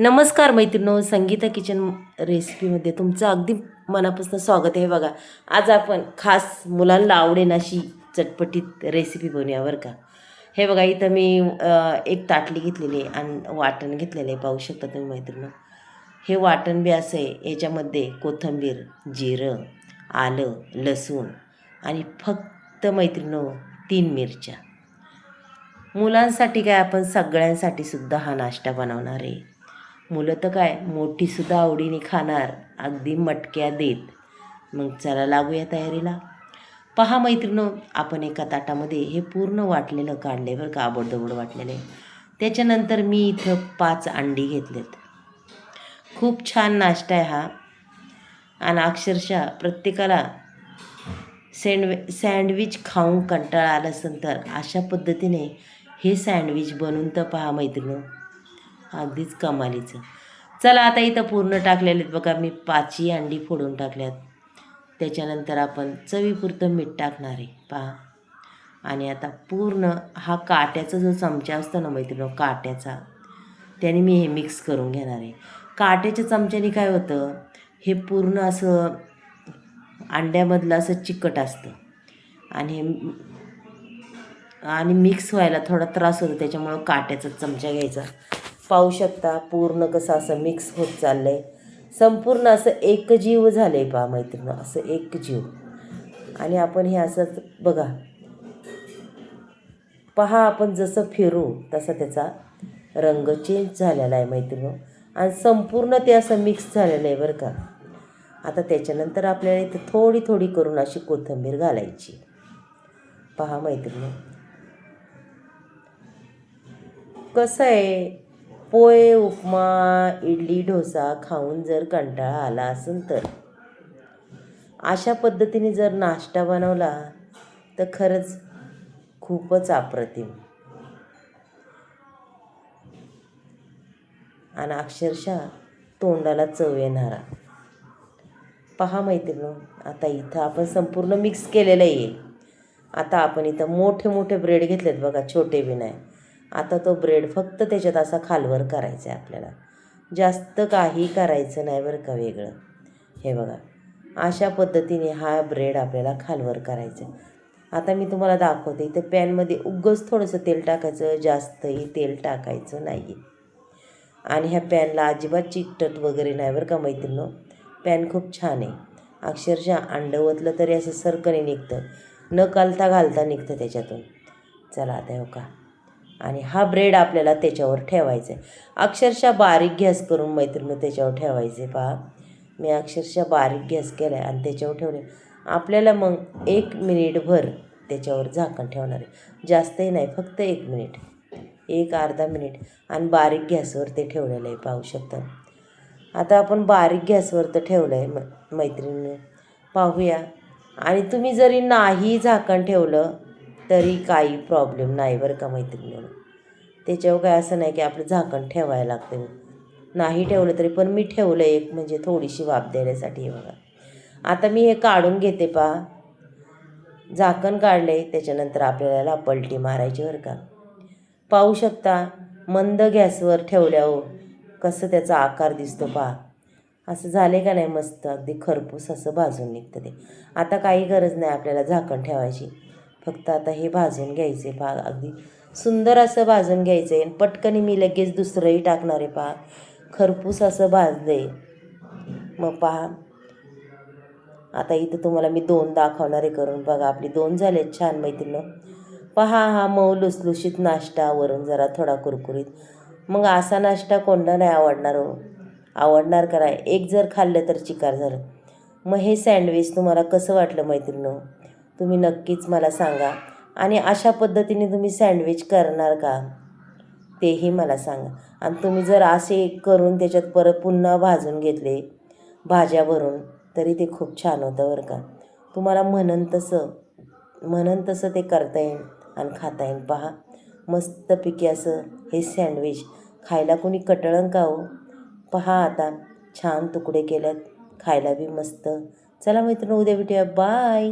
नमस्कार मैत्रिणो, संगीता किचन रेसिपीमध्ये तुमचं अगदी मनापासून स्वागत आहे. बघा, आज आपण खास मुलांना आवडेल अशी चटपटीत रेसिपी बनवूया बरं का. हे बघा, इथं मी एक ताटली घेतलेली आहे आणि वाटण घेतलेलं आहे. पाहू शकता तुम्ही मैत्रिणो. हे वाटण बी असं आहे, याच्यामध्ये कोथिंबीर, जिरं, आलं, लसूण आणि फक्त मैत्रिणो 3 मिरच्या. मुलांसाठी काय, आपण सगळ्यांसाठी सुद्धा हा नाश्ता बनवणार आहे. मुलं तर काय, मोठीसुद्धा आवडीने खाणार, अगदी मटक्या देत. मग चला लागूया तयारीला. पहा मैत्रिणो, आपण एका ताटामध्ये हे पूर्ण वाटलेलं काढले बरं का, आबडधोबड वाटलेले. त्याच्यानंतर मी इथं 5 अंडी घेतलेत. खूप छान नाश्ता आहे हा आणि अक्षरशः प्रत्येकाला सँडविच खाऊन कंटाळा आला असेल तर अशा पद्धतीने हे सँडविच बनवून तर पहा मैत्रिणो, अगदीच कमालीचं. चला, आता इथं पूर्ण टाकलेले आहेत बघा, मी 5ही अंडी फोडून टाकल्यात. त्याच्यानंतर आपण चवीपुरतं मीठ टाकणार आहे पहा. आणि आता पूर्ण हा काट्याचा जो चमचा असतो ना मैत्रिणो, काट्याचा, त्याने मी हे मिक्स करून घेणार आहे. काट्याच्या चमच्याने काय होतं, हे पूर्ण असं अंड्यामधलं असं चिकट असतं आणि मिक्स व्हायला थोडा त्रास होतो. त्याच्यामुळं काट्याचा चमचा घ्यायचा. पाहू शकता पूर्ण कसं असं मिक्स होत चाललं आहे. संपूर्ण असं एकजीव झालं आहे पहा मैत्रिणी, असं एकजीव. आणि आपण हे असंच बघा, पहा, आपण जसं फिरू तसा त्याचा रंग चेंज झालेला आहे मैत्रिणी. आणि संपूर्ण ते असं मिक्स झालेलं आहे बरं का. आता त्याच्यानंतर आपल्याला इथं थोडी थोडी करून अशी कोथिंबीर घालायची पहा मैत्रिणी. कसं आहे, पोहे, उपमा, इडली, डोसा खाऊन जर कंटाळा आला असेल तर अशा पद्धतीने जर नाश्ता बनवला तर खरंच खूपच अप्रतिम आणि अक्षरशः तोंडाला चव येणारा. पहा मैत्रिणी, आता इथं आपण संपूर्ण मिक्स केलेलं आहे. आता आपण इथं मोठे मोठे ब्रेड घेतलेत बघा, छोटे बी नाही. आता तो ब्रेड फक्त त्याच्यात असा खालवर करायचा आहे आपल्याला, जास्त काही करायचं नाही बरं का वेगळं. हे बघा, अशा पद्धतीने हा ब्रेड आपल्याला खालवर करायचा आहे. आता मी तुम्हाला दाखवते. इथं पॅनमध्ये उगाच थोडंसं तेल टाकायचं, जास्तही तेल टाकायचं नाही. आणि ह्या पॅनला अजिबात चिकटत वगैरे नाही बरं का मैत्रिणी. पॅन खूप छान आहे. अक्षरशः अंडं ओतलं तरी असं सरकने निघतं, न घालता निघतं त्याच्यातून. चला आता हो का. आणि हा ब्रेड आपल्याला त्याच्यावर ठेवायचा आहे. अक्षरशः बारीक गॅस करून मैत्रिणी त्याच्यावर ठेवायचे पहा. मी अक्षरशः बारीक गॅस केला आहे आणि त्याच्यावर ठेवले. आपल्याला मग 1 मिनिटभर त्याच्यावर झाकण ठेवणार आहे. जास्तही नाही, फक्त 1 मिनिट, 1-अर्धा मिनिट. आणि बारीक गॅसवर ते ठेवलेलं आहे पाहू शकता. आता आपण बारीक गॅसवर तर ठेवलं आहे मैत्रिणी, पाहूया. आणि तुम्ही जरी नाही झाकण ठेवलं तरी काही प्रॉब्लेम नाही बरं का मैत्रिणीनं. त्याच्यावर काय असं नाही की आपलं झाकण ठेवायला लागतं. नाही ठेवलं तरी पण मी ठेवलं एक, म्हणजे थोडीशी वाफ देण्यासाठी. बघा, आता मी हे काढून घेते पहा. झाकण काढले, त्याच्यानंतर आपल्याला पलटी मारायची बरं का. पाहू शकता मंद गॅसवर ठेवल्यावर कसं त्याचा आकार दिसतो पहा. असं झाले का नाही, मस्त अगदी खरपूस असं भाजून निघतं ते. आता काही गरज नाही आपल्याला झाकण ठेवायची, फक्त आता हे भाजून घ्यायचे पहा. अगदी सुंदर असं भाजून घ्यायचं आहे. पटकन मी लगेच दुसरंही टाकणार आहे पहा. खरपूस असं भाजलं आहे. मग पहा, आता इथं तुम्हाला मी 2 दाखवणार आहे करून. बघा, आपली 2 झाले छान मैत्रिणी. पहा, हा मऊ लुसलुशीत नाश्ता, वरून जरा थोडा कुरकुरीत. मग असा नाश्ता कोणाला नाही आवडणार हो. आवडणार कराय, एक जर खाल्लं तर चिकार झालं. मग हे सँडविच तुम्हाला कसं वाटलं मैत्रिणी, तुम्ही नक्कीच मला सांगा. आणि अशा पद्धतीने तुम्ही सँडविच करणार का तेही मला सांगा. आणि तुम्ही जर असे करून त्याच्यात परत पुन्हा भाजून घेतले भाज्या भरून तरी ते खूप छान होतं बरं का. तुम्हाला म्हणन तसं ते करता येईल आणि खाता येईल. पहा, मस्तपैकी असं हे सँडविच खायला कोणी कटळण का हो. पहा, आता छान तुकडे केल्यात, खायला बी मस्त. चला मैत्रिणी, उद्या भेटूया. बाय.